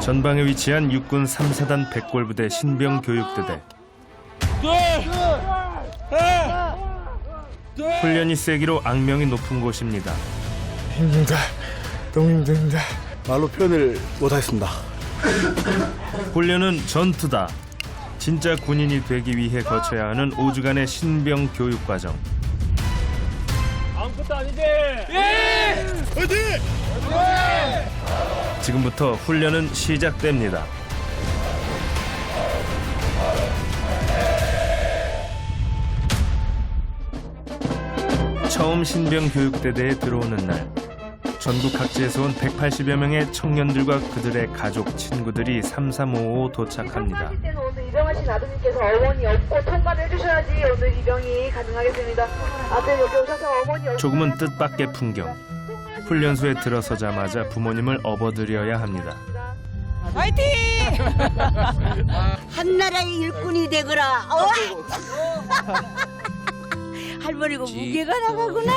전방에 위치한 육군 3사단 백골부대 신병교육대대. 훈련이 세기로 악명이 높은 곳입니다. 힘듭니다. 너무 힘듭니다. 말로 표현을 못하겠습니다. 훈련은 전투다. 진짜 군인이 되기 위해 거쳐야 하는 5주간의 신병 교육 과정. 아무것도 아니지? 예! 화이팅! 지금부터 훈련은 시작됩니다. 처음 신병 교육대대에 들어오는 날, 전국 각지에서 온 180여 명의 청년들과 그들의 가족, 친구들이 3355 도착합니다. 오늘 입영하신 아드님께서 어머니 업고 통과를 해주셔야지 오늘 입영이 가능하겠습니다. 아들 여기 오셔서 어머니 조금은 뜻밖의 풍경. 훈련소에 들어서자마자 부모님을 업어드려야 합니다. 화이팅! 한나라의 일꾼이 되거라. 할머니가 무게가 나가구나.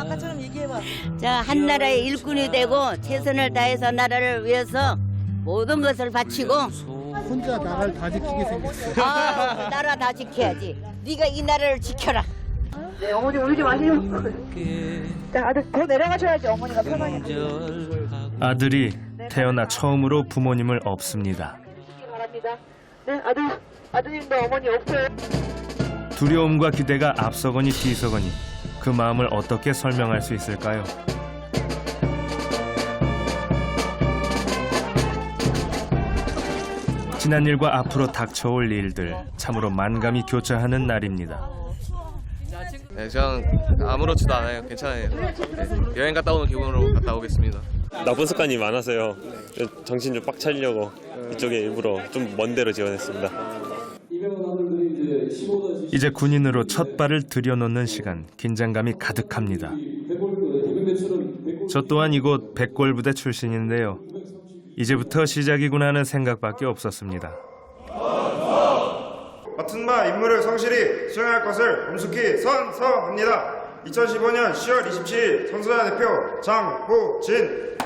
아까처럼 얘기해봐. 자, 한나라의 일꾼이 되고 최선을 다해서 나라를 위해서 모든 것을 바치고. 혼자 나라를 다 지키게 생겼어. 나라 다 지켜야지. 네가 이 나라를 지켜라. 네, 어머니 울지 마시고. 자, 아들 더 내려가셔야지 어머니가 편하게. 아들이 태어나 처음으로 부모님을 업습니다. 바랍니다. 네, 아드님도 어머니 없어요. 두려움과 기대가 앞서거니 뒤서거니 그 마음을 어떻게 설명할 수 있을까요? 지난 일과 앞으로 닥쳐올 일들, 참으로 만감이 교차하는 날입니다. 네, 저는 아무렇지도 않아요. 괜찮아요. 네, 여행 갔다 오는 기분으로 갔다 오겠습니다. 나쁜 습관이 많아서요. 정신 좀 빡 차리려고 이쪽에 일부러 좀 먼 데로 지원했습니다. 이제 군인으로 첫 발을 들여놓는 시간, 긴장감이 가득합니다. 저 또한 이곳 백골부대 출신인데요. 이제부터 시작이구나 하는 생각밖에 없었습니다. 맡은 바 임무를 성실히 수행할 것을 엄숙히 선서합니다. 2015년 10월 27일 선수단 대표 장호진.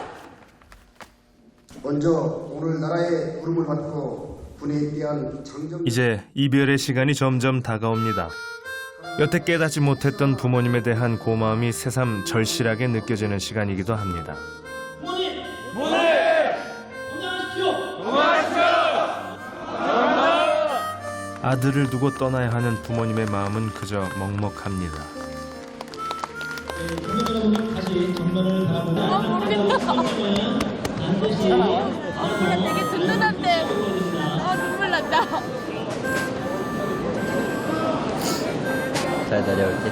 먼저 오늘 나라의 부름을 받고 군에 대한 장정. 이제 이별의 시간이 점점 다가옵니다. 여태 깨닫지 못했던 부모님에 대한 고마움이 새삼 절실하게 느껴지는 시간이기도 합니다. 아들을 두고 떠나야 하는 부모님의 마음은 그저 먹먹합니다. 되게 든든한데 눈물 난다. 잘 다녀올게.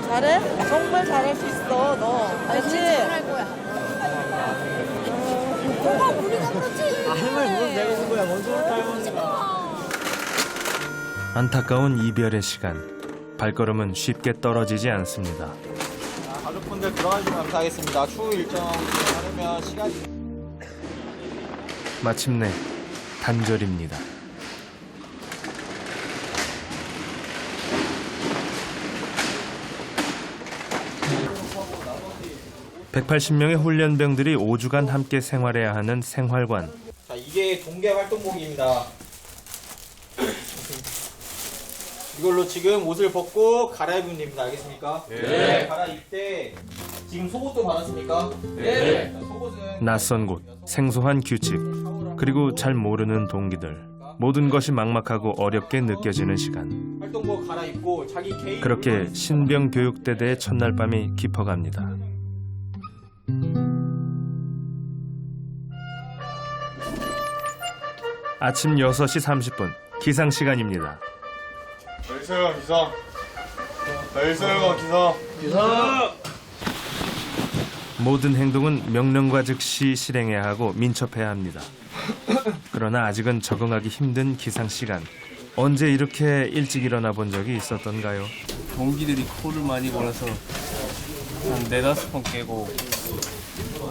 잘해? 정말 잘할 수 있어, 너. 알지? 잘할 거야. 우리가 그렇지. 할머니 뭘 내가 오는 거야. 먼저 할머니가. 안타까운 이별의 시간. 발걸음은 쉽게 떨어지지 않습니다. 가족분들 들어가주시면 감사하겠습니다. 추후 일정 하려면 시간. 마침내 단절입니다. (180명의) 훈련병들이 5주간 함께 생활해야 하는 생활관. 자, 이게 동계 활동복입니다. 이걸로 지금 옷을 벗고 갈아입으면 됩니다. 알겠습니까? 네. 갈아입을 때 지금 속옷도 받았습니까? 네. 속옷은 낯선 곳, 생소한 규칙, 그리고 잘 모르는 동기들. 모든 것이 막막하고 어렵게 느껴지는 시간. 활동복 갈아입고 자기 개인. 그렇게 신병 교육대대의 첫날 밤이 깊어갑니다. 아침 6시 30분 기상 시간입니다. 열세요 기상. 열세요 기상. 모든 행동은 명령과 즉시 실행해야 하고 민첩해야 합니다. 그러나 아직은 적응하기 힘든 기상 시간. 언제 이렇게 일찍 일어나 본 적이 있었던가요? 동기들이 코를 많이 골아서 한 4-5번 깨고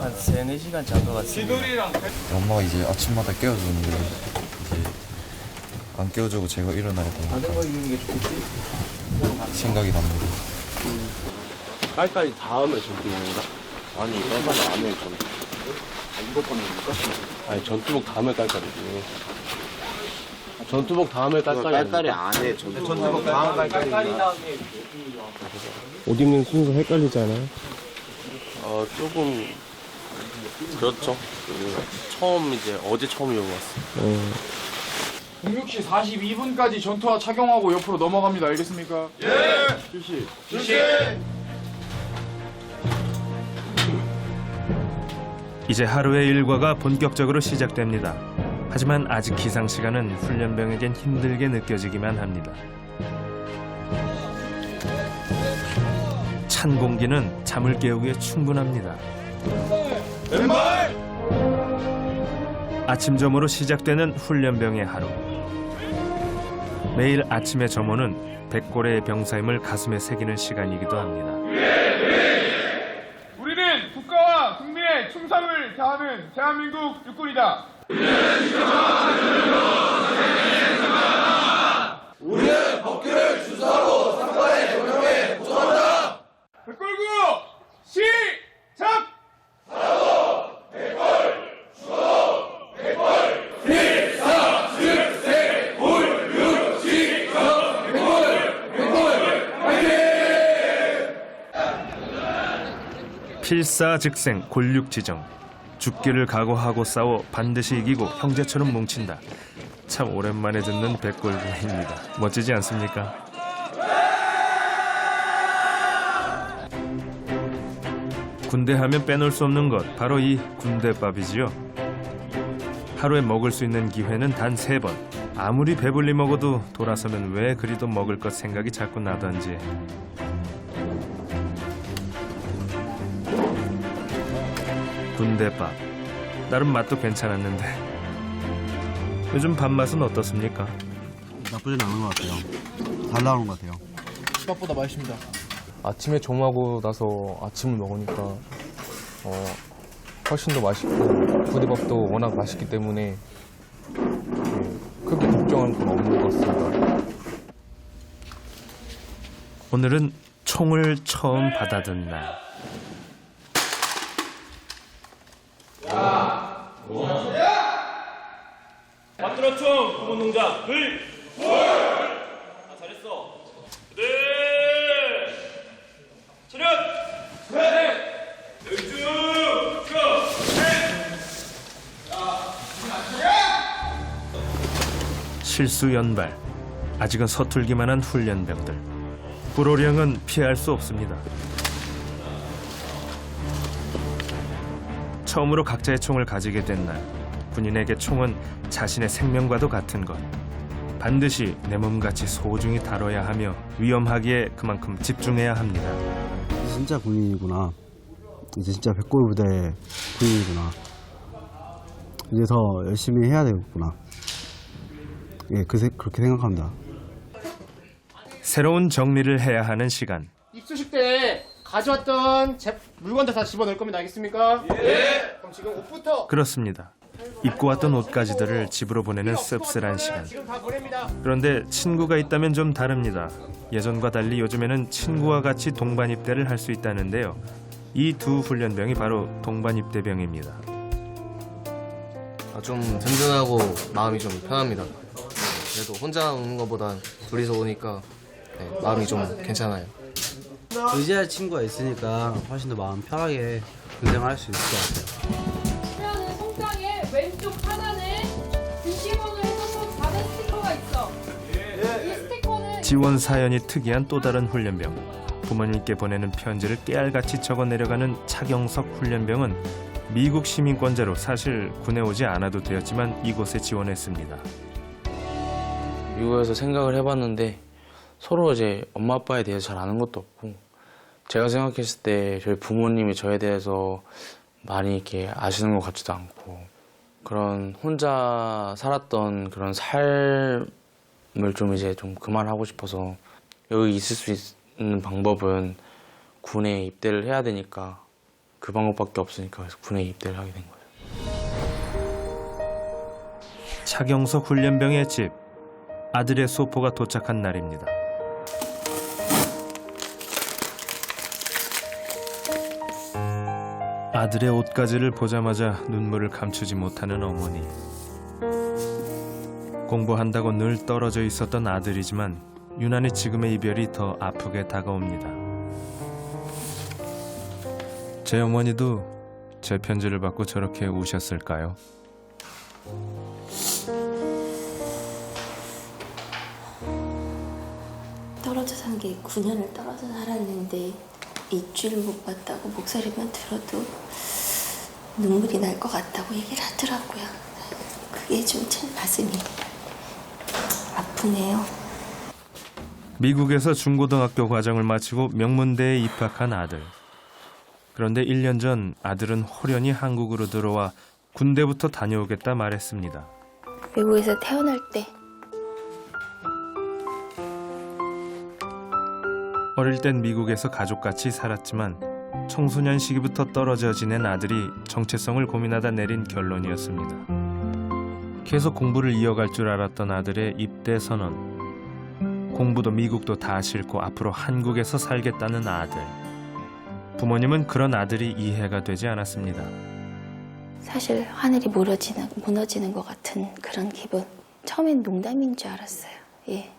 한 3-4시간 잔 것 같습니다. 엄마가 이제 아침마다 깨워주는데 이제 안 깨워주고 제가 일어나야 되니까 생각이 납니다. 깔깔이 닿으면 저렇게 되는가? 아니 깔깔이 안 해. 전투. 아니 전투복 다음에 깔깔이지. 전투복 다음에 깔깔이 안 해. 전투복 다음 깔깔이 옷 입는 순서 헷갈리잖아요. 조금 그렇죠. 처음 이제 어제 처음 입어봤어. 공육시 42분까지 전투화 착용하고 옆으로 넘어갑니다. 알겠습니까? 예! 실시. 이제 하루의 일과가 본격적으로 시작됩니다. 하지만 아직 기상 시간은 훈련병에겐 힘들게 느껴지기만 합니다. 찬 공기는 잠을 깨우기에 충분합니다. 아침 점호로 시작되는 훈련병의 하루. 매일 아침의 점호는 백골의 병사임을 가슴에 새기는 시간이기도 합니다. 우리는 국가와 국민의 충성을 다하는 대한민국 육군이다. 우리는 법규를 준수하고 상관의 명령에 복종한다. 백골구 시작! 필사즉생 골육지정. 죽기를 각오하고 싸워 반드시 이기고 형제처럼 뭉친다. 참 오랜만에 듣는 백골구입니다. 멋지지 않습니까? 군대 하면 빼놓을 수 없는 것, 바로 이 군대밥이지요. 하루에 먹을 수 있는 기회는 단 3번. 아무리 배불리 먹어도 돌아서면 왜 그리도 먹을 것 생각이 자꾸 나던지. 군대밥. 나름 맛도 괜찮았는데 요즘 밥맛은 어떻습니까? 나쁘진 않은 것 같아요. 잘 나오는 것 같아요. 밥보다 맛있습니다. 아침에 점하고 나서 아침을 먹으니까 훨씬 더 맛있고 부대밥도 워낙 맛있기 때문에 크게 걱정할 건 없는 것 같습니다. 오늘은 총을 처음 받아든 날. 맞들어 총 구분 동작 불. 잘했어. 네. 차렷. 네. 실수 연발. 아직은 서툴기만 한 훈련병들. 불호령은 피할 수 없습니다. 처음으로 각자의 총을 가지게 된 날, 군인에게 총은 자신의 생명과도 같은 것. 반드시 내 몸같이 소중히 다뤄야 하며 위험하기에 그만큼 집중해야 합니다. 진짜 군인이구나. 이제 진짜 백골부대 군인이구나. 이제 더 열심히 해야 되겠구나. 예, 그렇게 생각합니다. 새로운 정리를 해야 하는 시간. 입수식 때 가져왔던 물건들 다 집어넣을 겁니다. 알겠습니까? 예. 그럼 지금 옷부터. 그렇습니다. 입고 왔던 옷가지들을 집으로 보내는 씁쓸한 시간. 지금 다 보냅니다. 그런데 친구가 있다면 좀 다릅니다. 예전과 달리 요즘에는 친구와 같이 동반 입대를 할 수 있다는데요. 이 두 훈련병이 바로 동반 입대병입니다. 좀 든든하고 마음이 좀 편합니다. 그래도 혼자 오는 것보단 둘이서 오니까 마음이 좀 괜찮아요. 의지할 친구가 있으니까 훨씬 더 마음 편하게 군생활 할 수 있을 것 같아요. 그러면 송장에 왼쪽 하단에 등기번호 해서 작은 스티커가 있어. 이 스티커는 지원 사연이 특이한 또 다른 훈련병. 부모님께 보내는 편지를 깨알같이 적어 내려가는 차경석 훈련병은 미국 시민권자로 사실 군에 오지 않아도 되었지만 이곳에 지원했습니다. 미국에서 생각을 해봤는데 서로 이제 엄마 아빠에 대해서 잘 아는 것도 없고 제가 생각했을 때 저희 부모님이 저에 대해서 많이 이렇게 아시는 것 같지도 않고 그런 혼자 살았던 그런 삶을 좀 이제 좀 그만하고 싶어서 여기 있을 수 있는 방법은 군에 입대를 해야 되니까 그 방법밖에 없으니까 그래서 군에 입대를 하게 된 거예요. 차경석 훈련병의 집. 아들의 소포가 도착한 날입니다. 아들의 옷가지를 보자마자 눈물을 감추지 못하는 어머니. 공부한다고 늘 떨어져 있었던 아들이지만 유난히 지금의 이별이 더 아프게 다가옵니다. 제 어머니도 제 편지를 받고 저렇게 우셨을까요? 떨어져 산 게 9년을 떨어져 살았는데 입주를 못 봤다고 목소리만 들어도 눈물이 날 것 같다고 얘기를 하더라고요. 그게 좀 참 가슴이 아프네요. 미국에서 중고등학교 과정을 마치고 명문대에 입학한 아들. 그런데 1년 전 아들은 호련히 한국으로 들어와 군대부터 다녀오겠다 말했습니다. 미국에서 태어날 때 어릴 땐 미국에서 가족같이 살았지만 청소년 시기부터 떨어져 지낸 아들이 정체성을 고민하다 내린 결론이었습니다. 계속 공부를 이어갈 줄 알았던 아들의 입대 선언. 공부도 미국도 다 싫고 앞으로 한국에서 살겠다는 아들. 부모님은 그런 아들이 이해가 되지 않았습니다. 사실 하늘이 무너지는 것 같은 그런 기분. 처음엔 농담인 줄 알았어요. 예.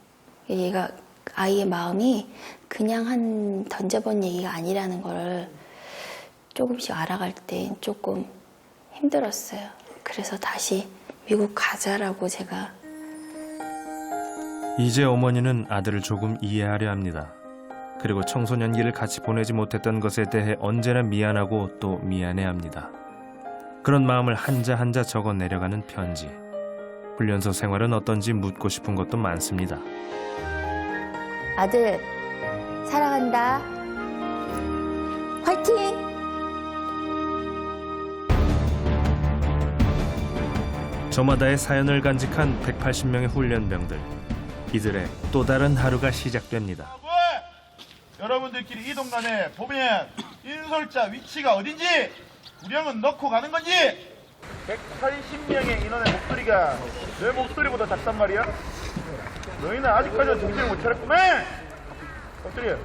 얘가 아이의 마음이 그냥 던져본 얘기가 아니라는 걸 조금씩 알아갈 때 조금 힘들었어요. 그래서 다시 미국 가자라고 제가. 이제 어머니는 아들을 조금 이해하려 합니다. 그리고 청소년기를 같이 보내지 못했던 것에 대해 언제나 미안하고 또 미안해합니다. 그런 마음을 한자 한자 적어 내려가는 편지. 훈련소 생활은 어떤지 묻고 싶은 것도 많습니다. 아들 사랑한다. 화이팅! 저마다의 사연을 간직한 180명의 훈련병들. 이들의 또 다른 하루가 시작됩니다. 여러분들끼리 이동 간에 보면 인솔자 위치가 어딘지 구령은 넣고 가는 건지. 180명의 인원의 목소리가 내 목소리보다 작단 말이야? 너희는 아직까지 정신을 못 차렸구만. 엎드려.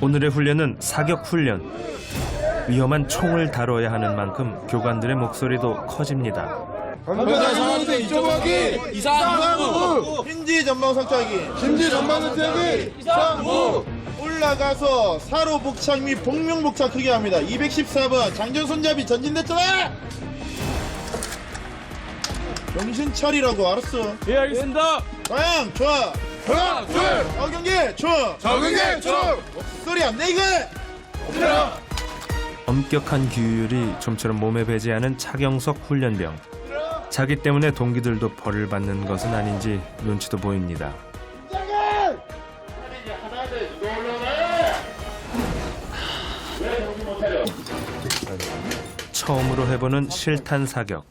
오늘의 훈련은 사격 훈련. 위험한 총을 다뤄야 하는 만큼 교관들의 목소리도 커집니다. 관계자 상황대 이쪽하기 이상무. 힌지 전방 설정하기. 힌지 전방 설정하기 이상무. 올라가서 사로 복창 및 복명 복창 크게 합니다. 214번 장전 손잡이 전진됐잖아. 정신 차리라고. 알았어. 예, 알겠습니다. 방향 좋아. 하나 둘 적용기 총. 적용기 총. 목소리 안 내 이거. 엄격한 규율이 좀처럼 몸에 배지 않은 차경석 훈련병. 자기 때문에 동기들도 벌을 받는 것은 아닌지 눈치도 보입니다. 처음으로 해보는 실탄 사격.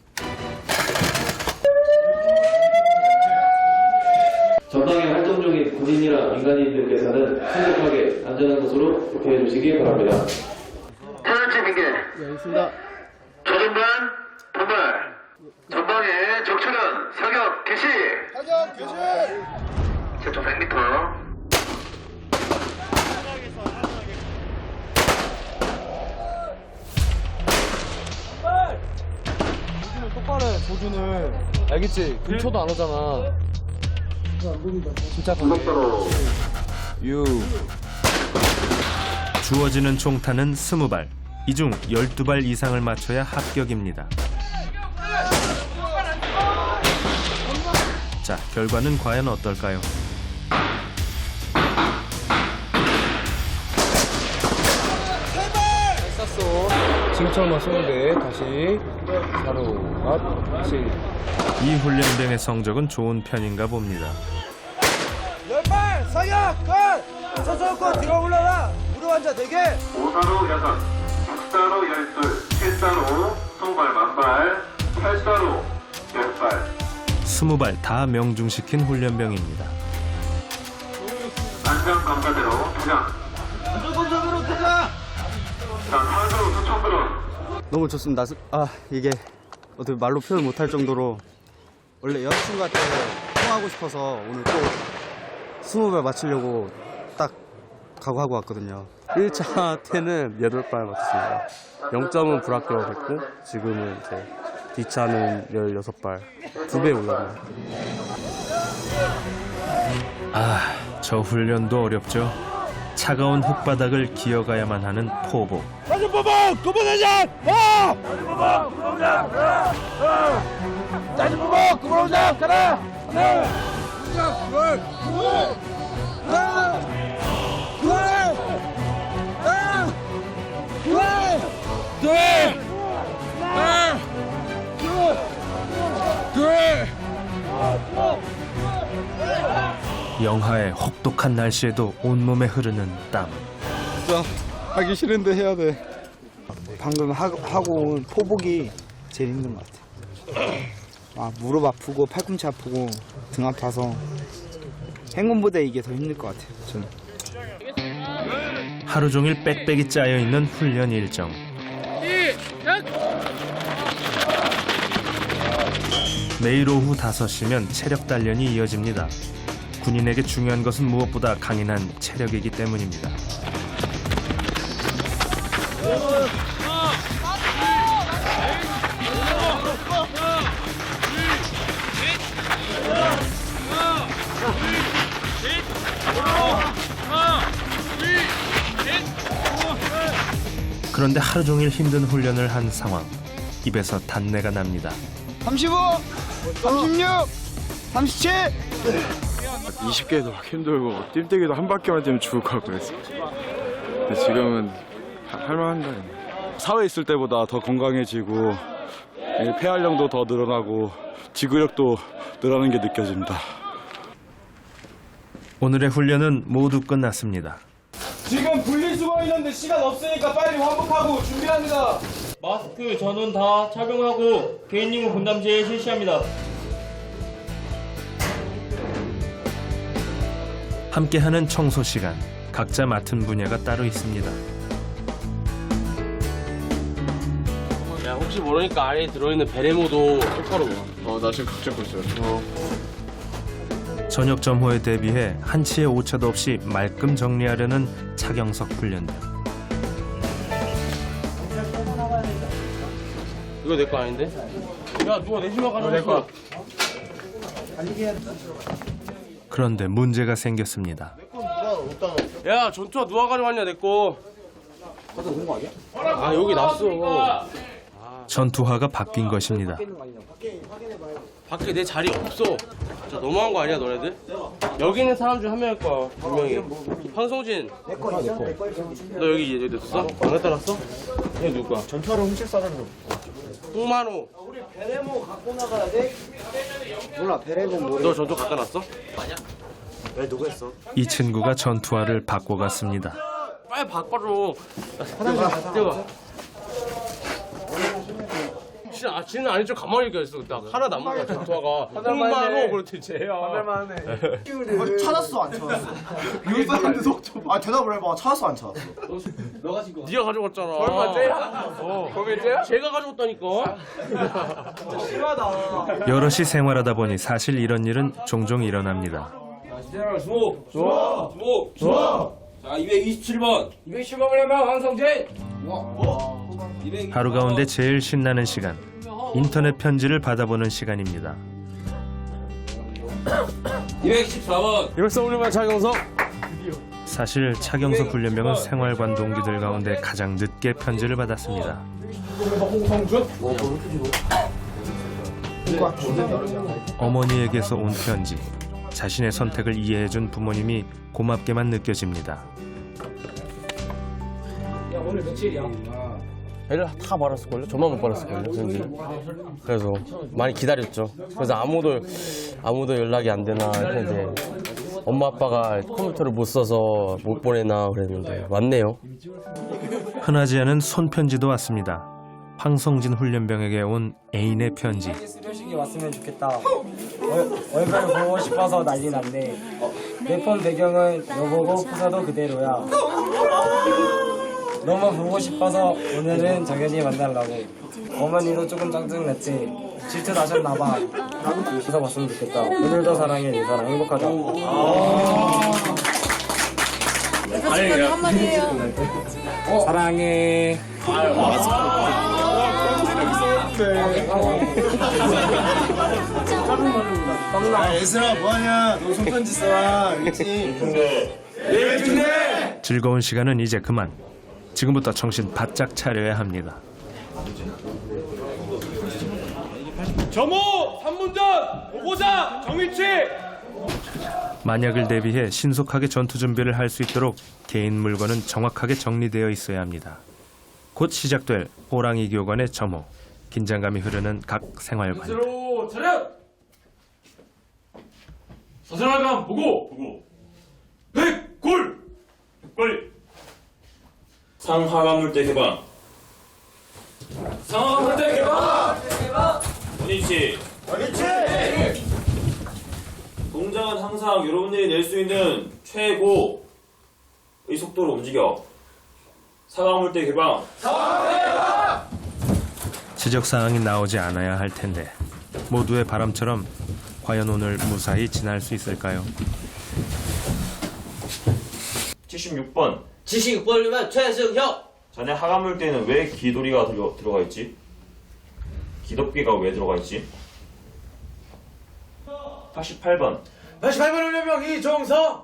전방에 활동 중인 군인이나 민간인들께서는 신속하게 안전한 곳으로 복귀해 주시기 바랍니다. 타연체 빙계. 예, 알겠습니다. 조전반 단발. 전방에 적출현 사격 개시. 사격 개시. 최초 100m. 조준을 똑바로 해, 조준을. 알겠지? 근처도 안 오잖아. 진짜 고속도로. 주어지는 총탄은 20발. 이 중 12발 이상을 맞춰야 합격입니다. 자, 결과는 과연 어떨까요? 쐈어. 지금처럼만 쏘면 돼. 다시. 바로 맞지. 이 훈련병의 성적은 좋은 편인가 봅니다. 10발 사격 끝. 서서껏 들어 올라라. 무릎 앉아 대게. 5사로 6. 6사로 12, 7사로 20발 만발, 8사로 10발. 20발 다 명중시킨 훈련병입니다. 안전 감사대로 투장. 안전검사대로 투장. 자, 사수 수총 드론. 너무 좋습니다. 이게 어떻게 말로 표현 못할 정도로 원래 여자친구한테 통화하고 싶어서 오늘 꼭 20발 맞추려고 딱 각오하고 왔거든요. 1차 때는 8발 맞췄습니다. 0점은 불합격했고 지금은 이제 D차는 16발, 2배 올랐네요. 아, 저 훈련도 어렵죠. 차가운 흙바닥을 기어가야만 하는 포복. 사진 포복! 구분회장! 와! 사진 포복! 구분회장! 사진 포복! 구분회장! 가라! 하나! 둘! 하나! 둘! 하나! 둘! 하나! 둘! 영하의 혹독한 날씨에도 온몸에 흐르는 땀. 진짜 하기 싫은데 해야 돼. 방금 하고 온 포복이 제일 힘든 것 같아. 무릎 아프고 팔꿈치 아프고 등 아파서 행군보다 이게 더 힘들 것 같아요. 저는. 하루 종일 빽빽이 짜여 있는 훈련 일정. 매일 오후 5시면 체력 단련이 이어집니다. 군인에게 중요한 것은 무엇보다 강인한 체력이기 때문입니다. 그런데 하루 종일 힘든 훈련을 한 상황. 입에서 단내가 납니다. 35, 36, 37. 20개도 힘들고 뛸때기도 한 바퀴만 뛰면 죽을 것 같고 그랬어. 근데 지금은 할만한다. 사회에 있을 때보다 더 건강해지고 폐활량도 더 늘어나고 지구력도 늘어나는 게 느껴집니다. 오늘의 훈련은 모두 끝났습니다. 지금 분리수거 있는데 시간 없으니까 빨리 환복하고 준비합니다. 마스크 전원 다 착용하고 개인 임무 분담제 실시합니다. 함께하는 청소 시간. 각자 맡은 분야가 따로 있습니다. 야, 혹시 모르니까 안에 들어있는 베레모도 똑바로 봐. 나 지금 걱정고 있어. 저녁 점호에 대비해 한치의 오차도 없이 말끔 정리하려는 차경석 훈련대. 이거 내 거 아닌데? 야, 누가 내 신발 가져갔어? 그런데 문제가 생겼습니다. 야, 전투화 누가 가져갔냐, 내 거? 갖다 놓은 거 아니야? 아, 여기 놨어. 전투화가 바뀐 것입니다. 밖에 내 자리 없어. 진짜 너무한 거 아니야, 너네들? 여기 있는 사람 중 한 명일 거야, 분명히. 황성진. 내 거 있어? 너 여기 냈어? 안 갖다 놨어? 얘 누구야? 전투하러 훔칠 사람도. 홍만호. 우리 베레모 갖고 나가야 돼? 몰라, 베레모 뭐. 너 전투 갖다 놨어? 왜 누구 했어? 이 친구가 전투화를 바꿔갔습니다. 빨리 바꿔줘. 뛰어봐. 지는 아니 좀 가만히 있어. 나 하나 남은 거야 전투화가. 홍만호 그렇지 쟤야. 하늘만 해. 찾았어 안 찾았어? 이웃 사람들 속좀 대답을 해봐. 찾았어 안 찾았어? 너가 지금 네가 가져갔잖아. 설마 쟤야? 거기 쟤야? 제가 가져갔다니까. 심하다. 여럿이 생활하다 보니 사실 이런 일은 종종 일어납니다. 주목! 좋아! 주목! 좋아! 자, 227번! 227번을 해봐, 황성진! 하루 가운데 제일 신나는 시간. 인터넷 편지를 받아보는 시간입니다. 214번! 214번 차경석! 사실 차경석 훈련병은 생활관 동기들 가운데 가장 늦게 편지를 받았습니다. 어머니에게서 온 편지. 자신의 선택을 이해해준 부모님이 고맙게만 느껴집니다. 야, 오늘 며칠이야? 애를 다 받았을걸요? 저만 못 받았을걸요, 편지. 그래서 많이 기다렸죠. 그래서 아무도 연락이 안 되나 했는데 엄마 아빠가 컴퓨터를 못 써서 못 보내나 그랬는데 왔네요. 흔하지 않은 손편지도 왔습니다. 황성진 훈련병에게 온 애인의 편지. 소식이 왔으면 좋겠다. 얼굴을 보고 싶어서 난리 났네. 내 폰 배경은 여보고 프사도 그대로야. 너무 보고 싶어서 오늘은 정연이 만나려고. 어머니도 조금 짜증냈지. 질투 나셨나봐. 나도 봤으면 좋겠다. 오늘도 사랑해, 내 사랑 행복하자. 아니, 한마디 해요. 사랑해. 얘들아 뭐하냐? 너 손편지 써라. 알겠지? 즐거운 시간은 이제 그만. 지금부터 정신 바짝 차려야 합니다. 점호 3문전 보고자 정위치. 만약을 대비해 신속하게 전투 준비를 할 수 있도록 개인 물건은 정확하게 정리되어 있어야 합니다. 곧 시작될 호랑이 교관의 점호. 긴장감이 흐르는 각 생활관. 스스로 차렷. 서생활관 보고. 백골. 상하관물대 개방. 상하관물대 개방. 원위치. 동작은 항상 여러분들이 낼 수 있는 최고의 속도로 움직여. 상하물대 개방. 지적사항이 나오지 않아야 할 텐데 모두의 바람처럼 과연 오늘 무사히 지날 수 있을까요? 76번. 76번이면 최승혁. 자네 하관물대에는 왜 기도리가 들어가 있지? 기독기가 왜 들어가 있지? 88번. 88번 훈련병 이종성.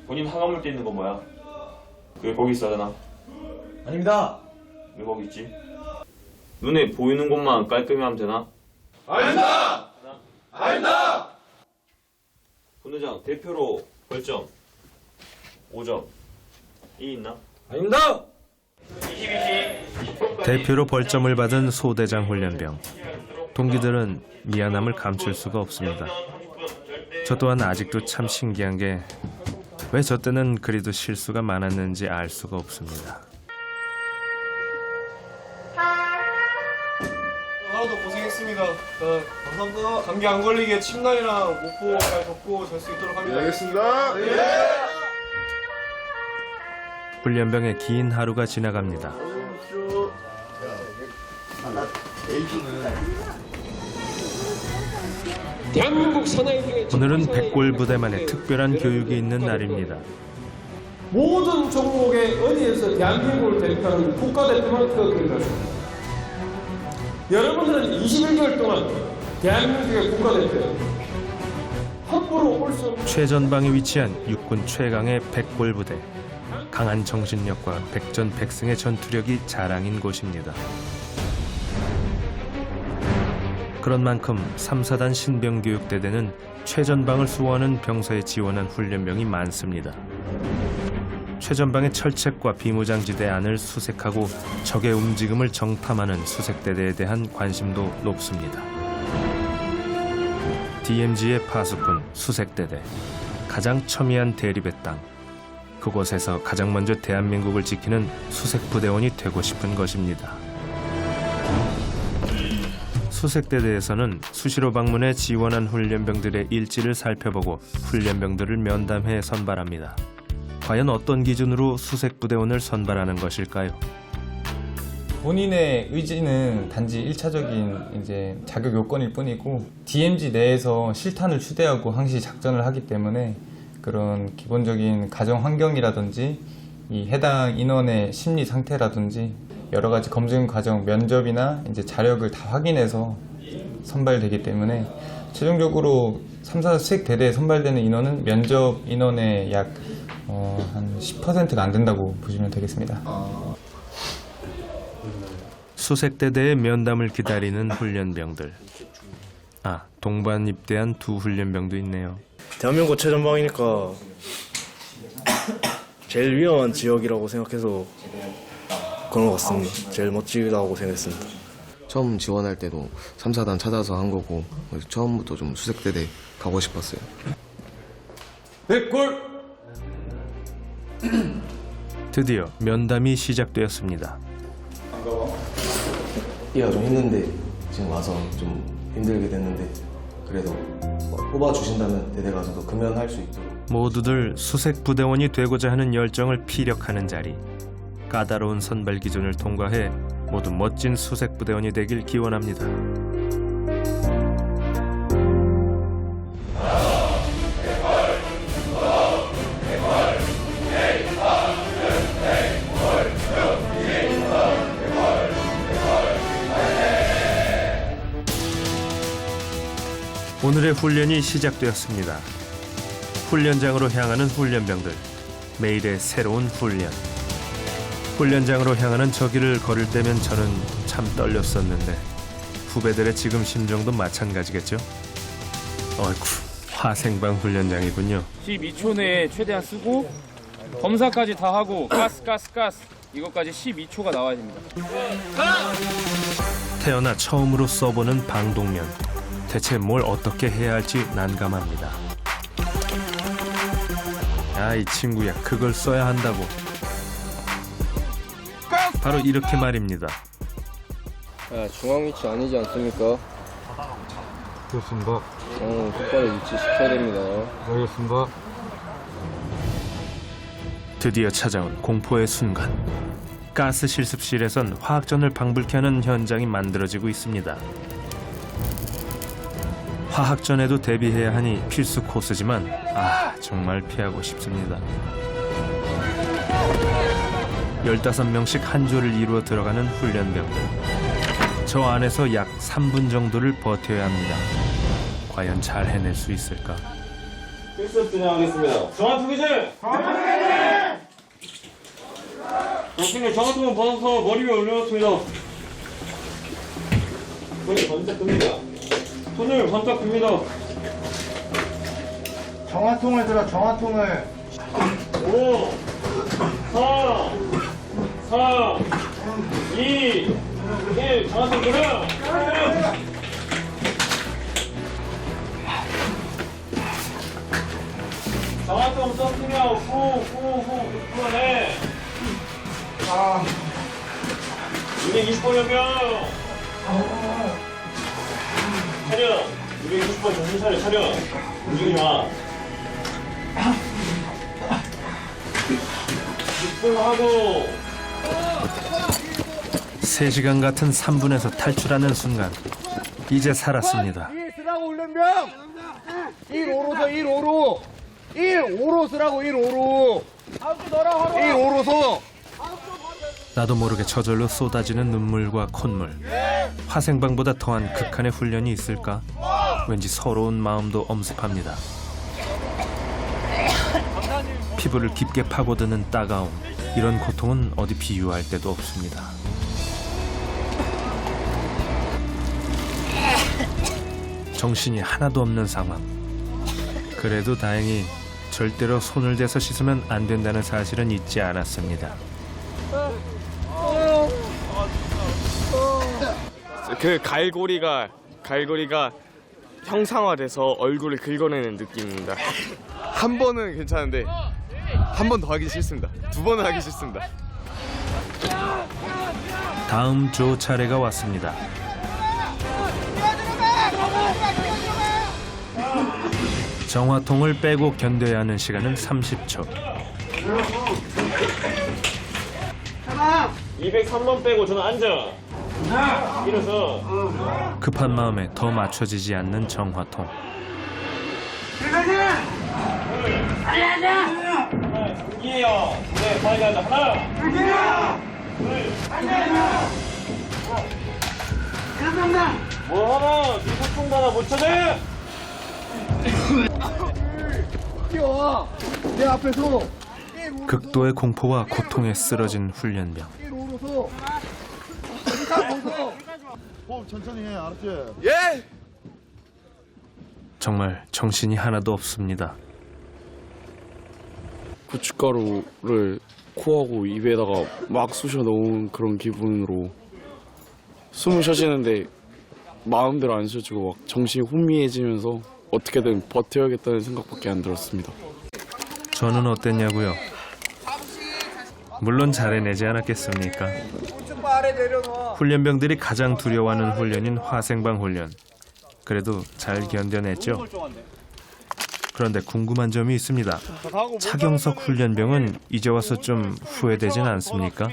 본인 하관물대 있는 거 뭐야? 그게 거기 있어잖아. 아닙니다. 왜 거기 있지? 눈에 보이는 곳만 깔끔히 하면 되나? 아닙니다! 아닙니다! 본대장 대표로 벌점 5점. 이 있나? 아닙니다. 대표로 벌점을 받은 소대장 훈련병. 동기들은 미안함을 감출 수가 없습니다. 저 또한 아직도 참 신기한 게 왜 저 때는 그리도 실수가 많았는지 알 수가 없습니다. 하루도 고생했습니다. 감사합니다. 감기 안 걸리게 침낭이랑 모포 잘 덮고 잘 수 있도록 합니다. 알겠습니다. 훈련병의 긴 하루가 지나갑니다. 대한민국 사나이 중에 오늘은 백골 부대만의 특별한 교육이 있는 날입니다. 모든 종목의 어디에서 대한민국을 대표하는 국가대표만 태워드립니다. 여러분들은 21개월 동안 대한민국의 국가대표 함부로 올 수 없는 최전방에 위치한 육군 최강의 백골 부대. 강한 정신력과 백전백승의 전투력이 자랑인 곳입니다. 그런 만큼 3, 4단 신병교육대대는 최전방을 수호하는 병사에 지원한 훈련병이 많습니다. 최전방의 철책과 비무장지대 안을 수색하고 적의 움직임을 정탐하는 수색대대에 대한 관심도 높습니다. DMZ의 파수꾼 수색대대, 가장 첨예한 대립의 땅. 그곳에서 가장 먼저 대한민국을 지키는 수색부대원이 되고 싶은 것입니다. 수색대대에서는 수시로 방문해 지원한 훈련병들의 일지를 살펴보고 훈련병들을 면담해 선발합니다. 과연 어떤 기준으로 수색부대원을 선발하는 것일까요? 본인의 의지는 단지 1차적인 이제 자격 요건일 뿐이고 DMZ 내에서 실탄을 추대하고 항시 작전을 하기 때문에 그런 기본적인 가정 환경이라든지 이 해당 인원의 심리 상태라든지 여러 가지 검증 과정, 면접이나 이제 자력을 다 확인해서 선발되기 때문에 최종적으로 3사 수색 대대에 선발되는 인원은 면접 인원의 약 한 10%가 안 된다고 보시면 되겠습니다. 수색대대의 면담을 기다리는 훈련병들. 동반 입대한 두 훈련병도 있네요. 대한민국 최전방이니까 제일 위험한 지역이라고 생각해서 그런 것 같습니다. 제일 멋지다고 생각했습니다. 처음 지원할 때도 3, 4단 찾아서 한 거고 처음부터 좀 수색대대 가고 싶었어요. 백골! 드디어 면담이 시작되었습니다. 뛰기가 좀 힘든데 지금 와서 좀 힘들게 됐는데 그래도 뽑아주신다면 대대 가서도 금연할 수 있도록 모두들 수색부대원이 되고자 하는 열정을 피력하는 자리. 까다로운 선발 기준을 통과해 모두 멋진 수색부대원이 되길 기원합니다. 오늘의 훈련이 시작되었습니다. 훈련장으로 향하는 훈련병들. 매일의 새로운 훈련. 훈련장으로 향하는 저 길을 걸을 때면 저는 참 떨렸었는데 후배들의 지금 심정도 마찬가지겠죠? 어이쿠, 화생방 훈련장이군요. 12초 내에 최대한 쓰고 검사까지 다 하고 가스 이것까지 12초가 나와야 됩니다. 태어나 처음으로 써보는 방독면. 대체 뭘 어떻게 해야 할지 난감합니다. 아, 이 친구야, 그걸 써야 한다고. 바로 이렇게 말입니다. 중앙 위치 아니지 않습니까? 그렇습니다. 똑바로 위치 시켜야 됩니다. 알겠습니다. 드디어 찾아온 공포의 순간. 가스 실습실에선 화학전을 방불케 하는 현장이 만들어지고 있습니다. 화학전에도 대비해야 하니 필수 코스지만 정말 피하고 싶습니다. 15명씩 한 조를 이루어 들어가는 훈련병들. 저 안에서 약 3분 정도를 버텨야 합니다. 과연 잘 해낼 수 있을까? 필수업 진행하겠습니다. 정화투기질! 교수님 정화통을 벗어서 머리 위에 올려놓습니다. 손이 번쩍 듭니다. 손을 번쩍 듭니다. 정화통을 들어, 정화통을. 5, 4, 3, 2, 1. 정화통 들어! 정화통 서핑하고 후, 풀어내. 220번이면 차려. 220번 정신 차려. 움직이지 마. 6분하고 3시간 같은 3분에서 탈출하는 순간. 이제 살았습니다. 1 쓰라고 훈련병! 1-5로 서 1-5로! 1-5로 쓰라고 1-5로! 1-5로 서! 나도 모르게 저절로 쏟아지는 눈물과 콧물. 화생방보다 더한 극한의 훈련이 있을까? 왠지 서러운 마음도 엄습합니다. 피부를 깊게 파고드는 따가움. 이런 고통은 어디 비유할 데도 없습니다. 정신이 하나도 없는 상황. 그래도 다행히 절대로 손을 대서 씻으면 안 된다는 사실은 잊지 않았습니다. 그 갈고리가 형상화돼서 얼굴을 긁어내는 느낌입니다. 한 번은 괜찮은데 한 번 더 하기 싫습니다. 2번은 하기 싫습니다. 다음 조 차례가 왔습니다. 정화통을 빼고 견뎌야 하는 시간은 30초. 203번 빼고 저는 앉아. 일어서. 급한 마음에 더 맞춰지지 않는 정화통. 이에요. 네, 빨리 가자. 하나. 뭐 하나? 네 소총 하나 못 찾아? 뛰어와! 내 앞에서! 극도의 공포와 고통에 쓰러진 훈련병. 1-5로 서! 호흡 천천히 해, 알았지? 예! 정말 정신이 하나도 없습니다. 고춧가루를 코하고 입에다가 막 쑤셔 넣은 그런 기분으로 숨을 쉬어지는데 마음대로 안 쉬어지고 막 정신이 혼미해지면서 어떻게든 버텨야겠다는 생각밖에 안 들었습니다. 저는 어땠냐고요? 물론 잘 해내지 않았겠습니까? 훈련병들이 가장 두려워하는 훈련인 화생방 훈련. 그래도 잘 견뎌냈죠. 그런데 궁금한 점이 있습니다. 차경석 훈련병은 이제 와서 좀 후회되진 않습니까?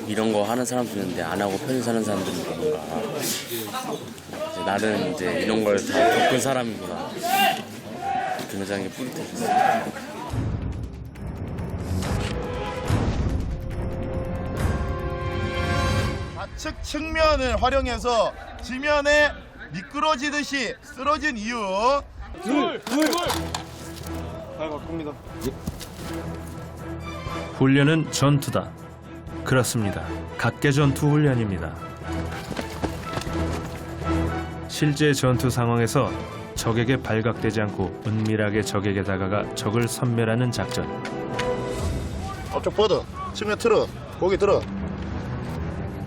이런 거 하는 사람도 있는데 안 하고 편히 사는 사람들은 뭔가 이제 나는 이제 이런 걸 다 겪은 사람이구나. 굉장히 뿌듯해졌어요. 측 측면을 활용해서 지면에 미끄러지듯이 쓰러진 이유. 잘 바꿉니다. 훈련은 전투다. 그렇습니다. 각계 전투 훈련입니다. 실제 전투 상황에서 적에게 발각되지 않고 은밀하게 적에게 다가가 적을 섬멸하는 작전. 앞쪽 뻗어. 측면 틀어. 고개 들어.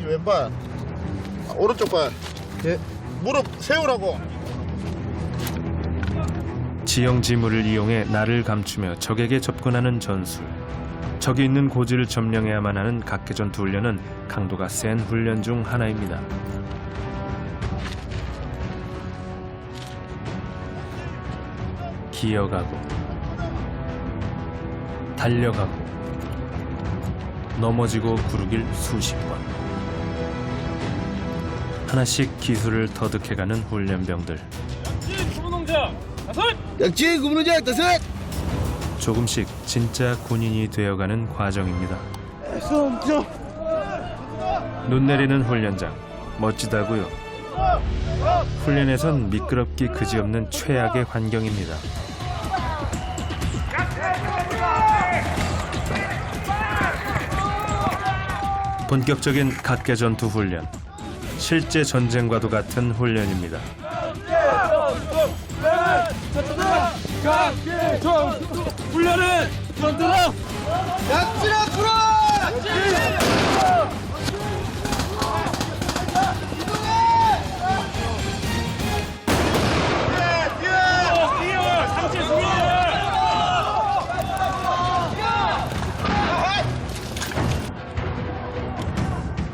이 왼발. 오른쪽 발. 무릎 세우라고. 지형 지물을 이용해 나를 감추며 적에게 접근하는 전술. 적이 있는 고지를 점령해야만 하는 각계 전투 훈련은 강도가 센 훈련 중 하나입니다. 기어가고 달려가고 넘어지고 구르길 수십 번. 하나씩 기술을 터득해가는 훈련병들. 약지 구분홍장 다섯. 조금씩 진짜 군인이 되어가는 과정입니다. 눈 내리는 훈련장 멋지다고요. 훈련에선 미끄럽기 그지없는 최악의 환경입니다. 본격적인 각계 전투 훈련. 실제 전쟁과도 같은 훈련입니다. 각계 전투 훈련은 전투다. 약질 앞으로.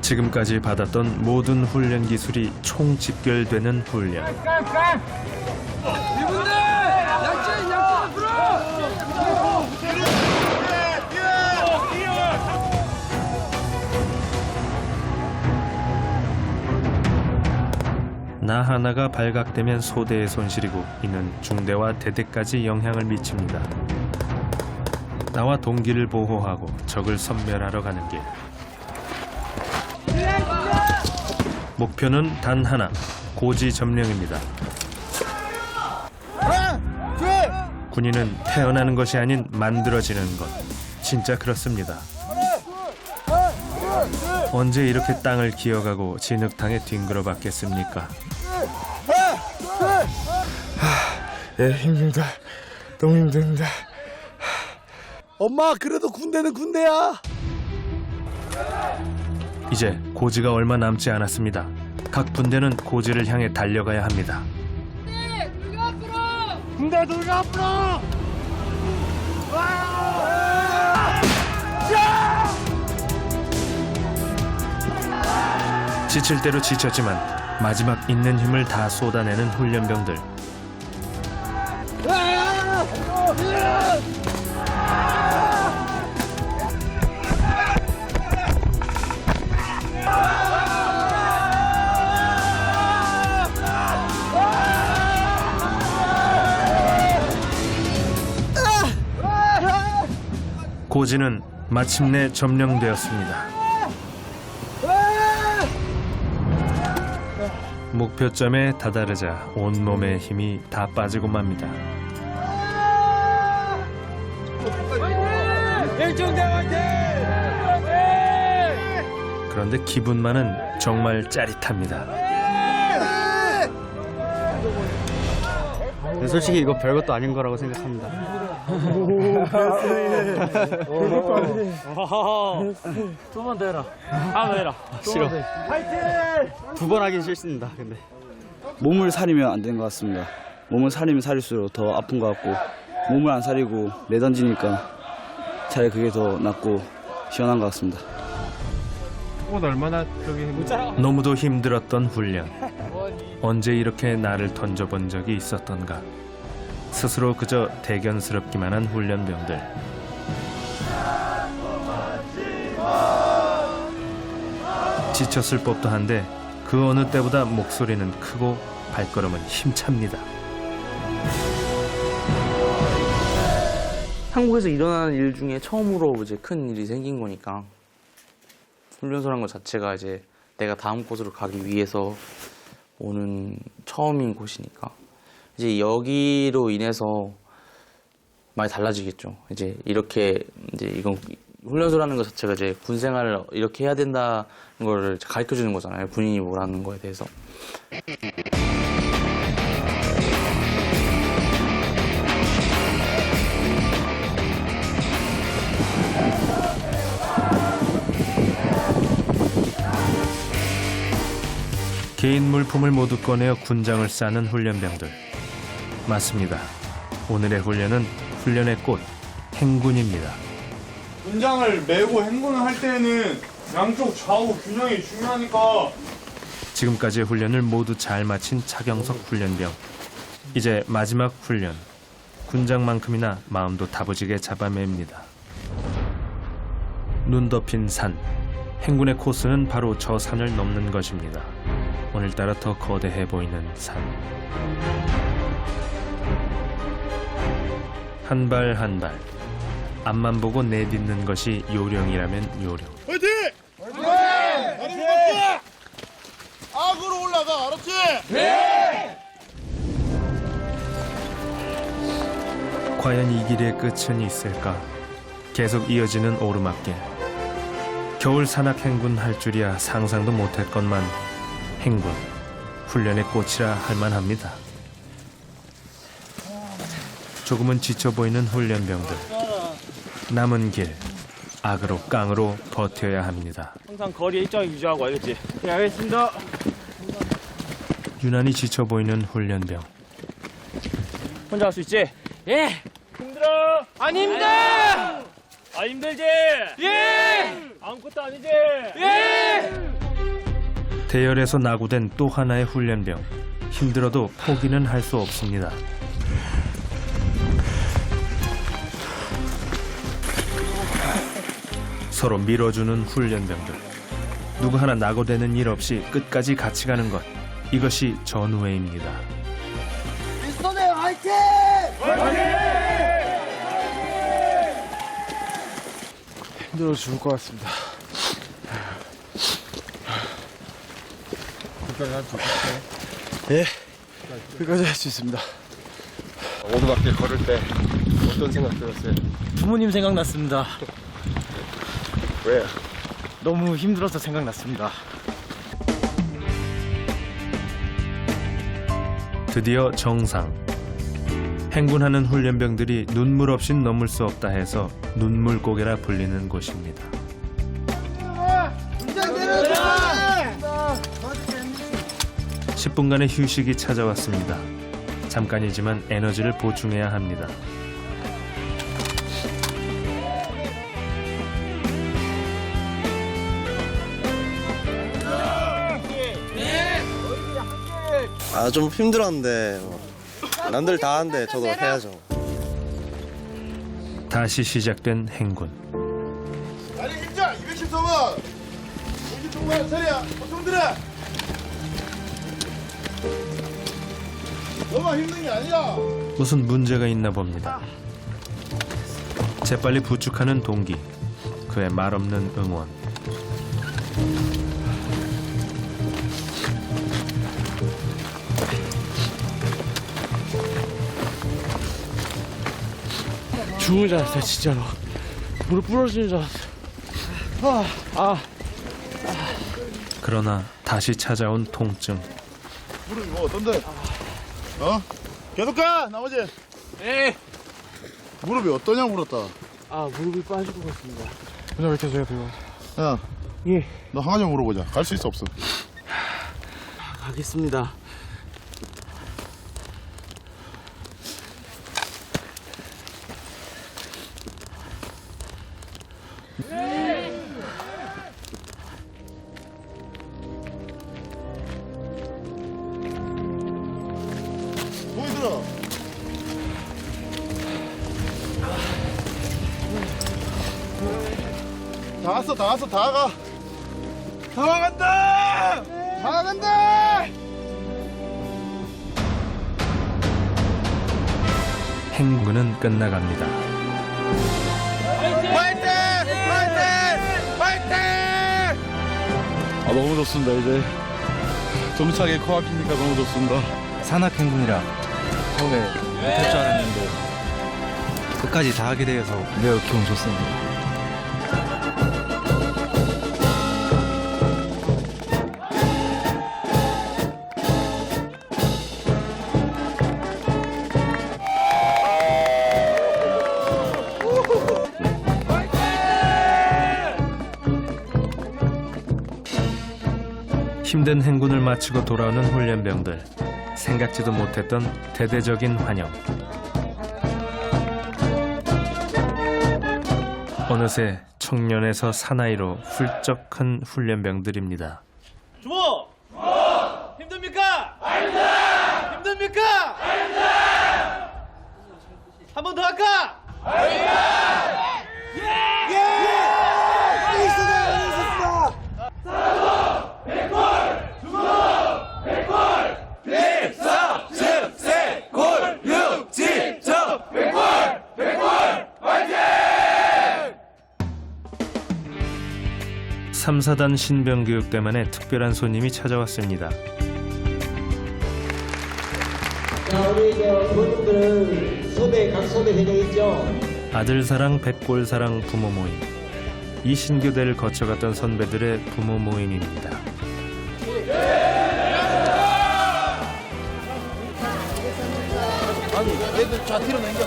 지금까지 받았던 모든 훈련 기술이 총집결되는 훈련. 이분들 약질 앞으로. 나 하나가 발각되면 소대의 손실이고 이는 중대와 대대까지 영향을 미칩니다. 나와 동기를 보호하고 적을 섬멸하러 가는 길. 목표는 단 하나, 고지 점령입니다. 군인은 태어나는 것이 아닌 만들어지는 것. 진짜 그렇습니다. 언제 이렇게 땅을 기어가고 진흙탕에 뒹굴어 봤겠습니까? 예, 힘들다. 너무 힘듭니다. 엄마, 그래도 군대는 군대야. 이제 고지가 얼마 남지 않았습니다. 각 분대는 고지를 향해 달려가야 합니다. 군대 돌려 앞으로. 지칠 대로 지쳤지만 마지막 있는 힘을 다 쏟아내는 훈련병들. 고지는 마침내 점령되었습니다. 목표점에 다다르자 온몸의 힘이 다 빠지고 맙니다. 그런데 기분만은 정말 짜릿합니다. 솔직히 이거 별것도 아닌 거라고 생각합니다. 두 번 더 해라. 하나 해라. 싫어. 두 번 하긴 싫습니다. 근데 몸을 사리면 안 되는 것 같습니다. 몸을 사리면 사릴수록 더 아픈 것 같고 몸을 안 사리고 내던지니까 차라리 그게 더 낫고 시원한 것 같습니다. 얼마나 너무도 힘들었던 훈련. 언제 이렇게 나를 던져본 적이 있었던가. 스스로 그저 대견스럽기만 한 훈련병들. 지쳤을 법도 한데 그 어느 때보다 목소리는 크고 발걸음은 힘찹니다. 한국에서 일어나는 일 중에 처음으로 이제 큰 일이 생긴 거니까 훈련소란 것 자체가 이제 내가 다음 곳으로 가기 위해서 오는 처음인 곳이니까 이제 여기로 인해서 많이 달라지겠죠. 이제 이렇게 이제 이건 훈련소라는 것 자체가 이제 군 생활을 이렇게 해야 된다는 걸 가르쳐 주는 거잖아요. 군인이 뭐라는 거에 대해서. 개인 물품을 모두 꺼내어 군장을 싸는 훈련병들. 맞습니다. 오늘의 훈련은 훈련의 꽃, 행군입니다. 군장을 메고 행군을 할 때는 양쪽 좌우 균형이 중요하니까. 지금까지의 훈련을 모두 잘 마친 차경석 훈련병. 이제 마지막 훈련. 군장만큼이나 마음도 다부지게 잡아맵니다. 눈 덮인 산. 행군의 코스는 바로 저 산을 넘는 것입니다. 오늘따라 더 거대해 보이는 산. 한 발 한 발. 앞만 보고 내딛는 것이 요령이라면 요령. 화이팅! 화이팅! 화이팅! 악으로 올라가, 알았지? 네! 과연 이 길의 끝은 있을까? 계속 이어지는 오르막길. 겨울 산악 행군 할 줄이야 상상도 못했건만 행군, 훈련의 꽃이라 할 만합니다. 조금은 지쳐 보이는 훈련병들. 남은 길, 악으로 깡으로 버텨야 합니다. 항상 거리의 일정을 유지하고 알겠지? 네, 알겠습니다. 유난히 지쳐 보이는 훈련병. 혼자 할 수 있지? 예! 힘들어! 안 힘들어! 안 힘들지? 예! 아무것도 아니지? 예! 대열에서 낙오된 또 하나의 훈련병. 힘들어도 포기는 할 수 없습니다. 서로 밀어주는 훈련병들. 누구 하나 낙오되는 일 없이 끝까지 같이 가는 것. 이것이 전우회입니다. 일선에 화이팅! 힘들어 죽을 것 같습니다. 예, 끝까지 할 수 있습니다. 오르막길 걸을 때 어떤 생각 들었어요? 부모님 생각났습니다. 왜? 너무 힘들어서 생각났습니다. 드디어 정상. 행군하는 훈련병들이 눈물 없인 넘을 수 없다 해서 눈물고개라 불리는 곳입니다. 10분간의 휴식이 찾아왔습니다. 잠깐이지만 에너지를 보충해야 합니다. 아, 좀 힘들었는데 남들 다 하는데 저도 해야죠. 다시 시작된 행군. 아니 힘자 210소만 210소만 차례야 보통 들어. 너만 힘든 게 아니야. 무슨 문제가 있나 봅니다. 재빨리 부축하는 동기. 그의 말없는 응원. 죽는 줄 알았어요, 진짜로. 무릎 부러지는 줄 알았어요. 그러나 다시 찾아온 통증. 무릎이 뭐 어떤데? 어? 계속 가 나머지. 네. 무릎이 어떠냐 물었다. 무릎이 빠질 것 같습니다. 오늘 왜 계속 해야 돼요? 야, 예. 너 한 가지 물어보자. 갈 수 있어 없어? 가겠습니다. 보이 들어. 다 왔어, 다 왔어, 다 가. 다 간다! 다 간다! 행군은 끝나갑니다. 화이팅! 화이팅! 화이팅! 너무 좋습니다. 이제 점차게 코앞이니까 너무 좋습니다. 산악행군이라 처음에 못할 줄 알았는데 끝까지 다 하게 되어서 매우 기분 좋습니다. 힘든 행군을 마치고 돌아오는 훈련병들. 생각지도 못했던 대대적인 환영. 어느새 청년에서 사나이로 훌쩍 큰 훈련병들입니다. 주모! 힘듭니까? 힘듭니까? 한 번 더 할까? 삼사단 신병교육대만에 특별한 손님이 찾아왔습니다. 자, 우리 부모님들은 각 소배 대장 있죠? 아들사랑 백골사랑 부모 모임. 이 신교대를 거쳐갔던 선배들의 부모 모임입니다. 아니, 얘들 자 뒤로 넘겨.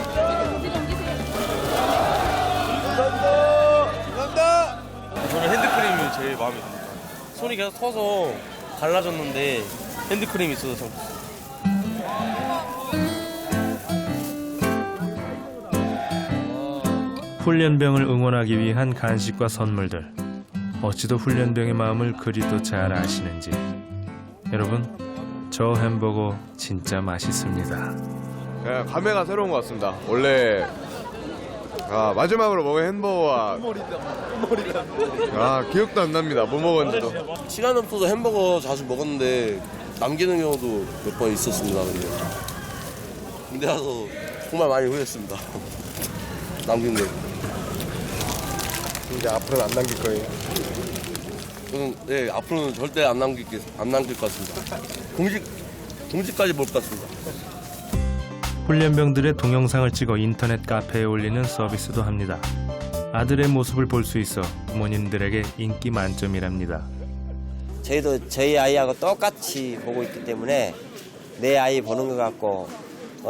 감사합니다. 저는 핸드크림이 제일 마음에 듭니다. 손이 계속 터서 갈라졌는데 핸드크림이 있어서 참 좋습니다. 훈련병을 응원하기 위한 간식과 선물들. 어찌도 훈련병의 마음을 그리도 잘 아시는지. 여러분, 저 햄버거 진짜 맛있습니다. 네, 감회가 새로운 것 같습니다. 원래 마지막으로 먹은 햄버거와 기억도 안 납니다. 뭐 먹었는지도. 시간 없어서 햄버거 자주 먹었는데 남기는 경우도 몇 번 있었습니다. 군대 가서 정말 많이 후회했습니다. 남긴 거. 이제 앞으로는 안 남길 거예요. 저는 네, 앞으로는 절대 안 남길 것 같습니다. 공식까지 볼 것 같습니다. 훈련병들의 동영상을 찍어 인터넷 카페에 올리는 서비스도 합니다. 아들의 모습을 볼 수 있어 부모님들에게 인기 만점이랍니다. 저희도 저희 아이하고 똑같이 보고 있기 때문에 내 아이 보는 것 같고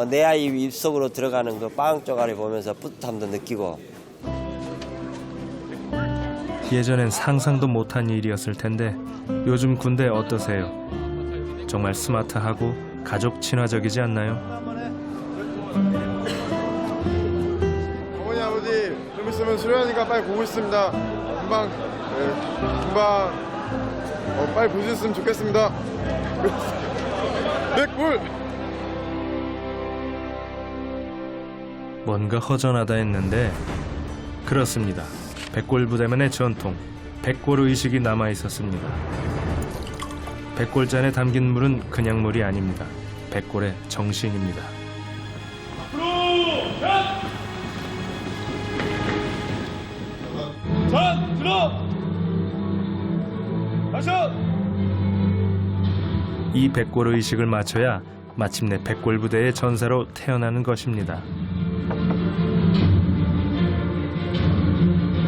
내 아이 입속으로 들어가는 그 빵 쪼가리 보면서 뿌듯함도 느끼고. 예전엔 상상도 못한 일이었을 텐데 요즘 군대 어떠세요? 정말 스마트하고 가족 친화적이지 않나요? 어머니 아버지 좀 있으면 수련하니까 빨리 보고 있습니다. 금방 빨리 보셨으면 좋겠습니다. 백골. 뭔가 허전하다 했는데 그렇습니다. 백골부대만의 전통, 백골의식이 남아있었습니다. 백골잔에 담긴 물은 그냥 물이 아닙니다. 백골의 정신입니다. 전 들어! 다섯! 이 백골의식을 맞춰야 마침내 백골부대의 전사로 태어나는 것입니다.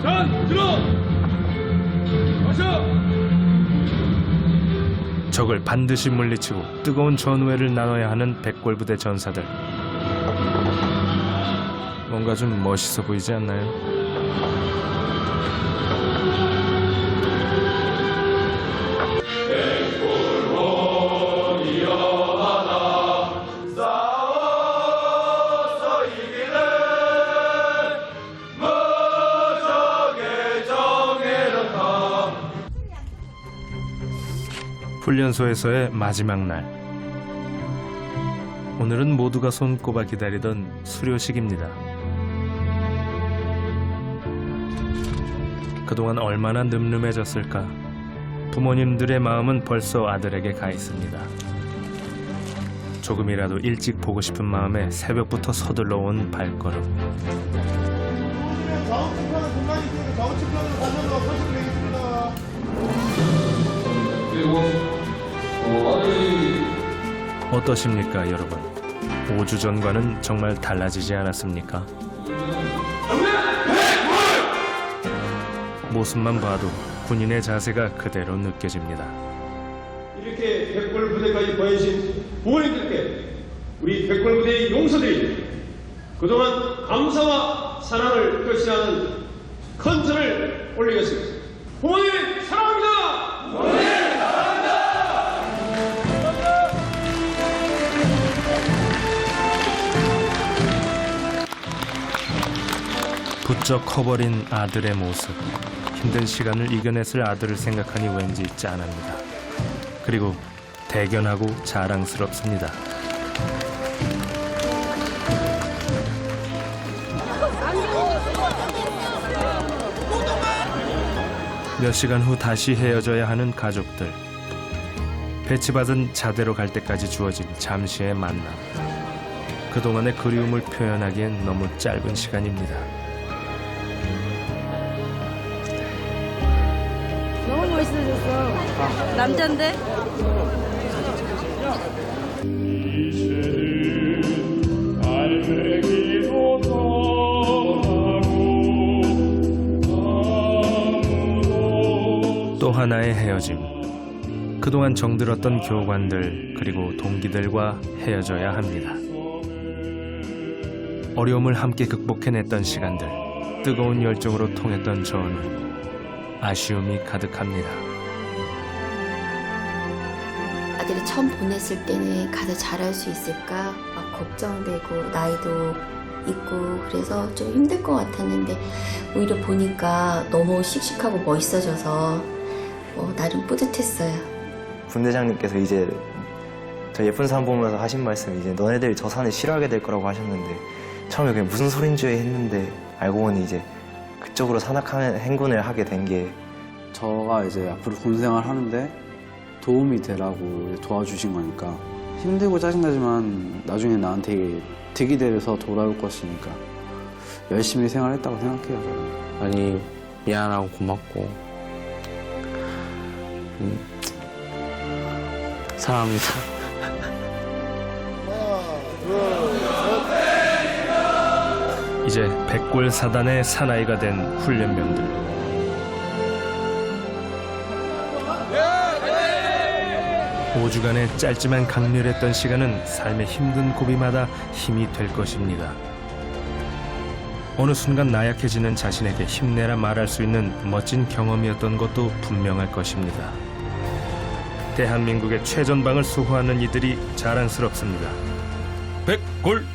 전 들어! 다섯! 적을 반드시 물리치고 뜨거운 전우회를 나눠야 하는 백골부대 전사들. 뭔가 좀 멋있어 보이지 않나요? 훈련소에서의 마지막 날. 오늘은 모두가 손꼽아 기다리던 수료식입니다. 그동안 얼마나 늠름해졌을까. 부모님들의 마음은 벌써 아들에게 가 있습니다. 조금이라도 일찍 보고 싶은 마음에 새벽부터 서둘러 온 발걸음. 좌우측편은 공간이 있으니까 좌우측편으로 가셔서 서시면 되겠습니다. 어떠십니까, 여러분? 5주 전과는 정말 달라지지 않았습니까? 모습만 봐도 군인의 자세가 그대로 느껴집니다. 이렇게 백골 부대까지 보내주신 부모님들께 우리 백골 부대의 용사들이 그동안 감사와 사랑을 표시하는 큰 절을 올리겠습니다. 부모님 사랑합니다. 부모님 사랑합니다. 부쩍 커버린 아들의 모습. 힘든 시간을 이겨냈을 아들을 생각하니 왠지 짠합니다. 그리고 대견하고 자랑스럽습니다. 몇 시간 후 다시 헤어져야 하는 가족들. 배치받은 자대로 갈 때까지 주어진 잠시의 만남. 그동안의 그리움을 표현하기엔 너무 짧은 시간입니다. 너무 멋있어졌어. 남잔데? 또 하나의 헤어짐. 그동안 정들었던 교관들 그리고 동기들과 헤어져야 합니다. 어려움을 함께 극복해냈던 시간들, 뜨거운 열정으로 통했던 전우, 아쉬움이 가득합니다. 아들이 처음 보냈을 때는 가서 잘할 수 있을까 막 걱정되고 나이도 있고 그래서 좀 힘들 것 같았는데 오히려 보니까 너무 씩씩하고 멋있어져서 나름 뿌듯했어요. 분대장님께서 이제 저 예쁜 산 보면서 하신 말씀이 이제 너네들이 저 산을 싫어하게 될 거라고 하셨는데 처음에 그게 무슨 소린 줄 했는데 알고 보니 이제 그쪽으로 산악하는 행군을 하게 된 게 저가 이제 앞으로 군생활 하는데 도움이 되라고 도와주신 거니까 힘들고 짜증나지만 나중에 나한테 득이 돼서 돌아올 것이니까 열심히 생활했다고 생각해요. 저는. 많이 미안하고 고맙고 사랑합니다. 이제 백골 사단의 사나이가 된 훈련병들. 오 5주간의 짧지만 강렬했던 시간은 삶의 힘든 고비마다 힘이 될 것입니다. 어느 순간 나약해지는 자신에게 힘내라 말할 수 있는 멋진 경험이었던 것도 분명할 것입니다. 대한민국의 최전방을 수호하는 이들이 자랑스럽습니다. 백골!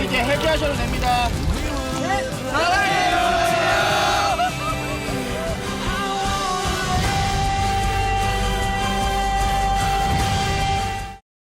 이제 해제하셔도 됩니다.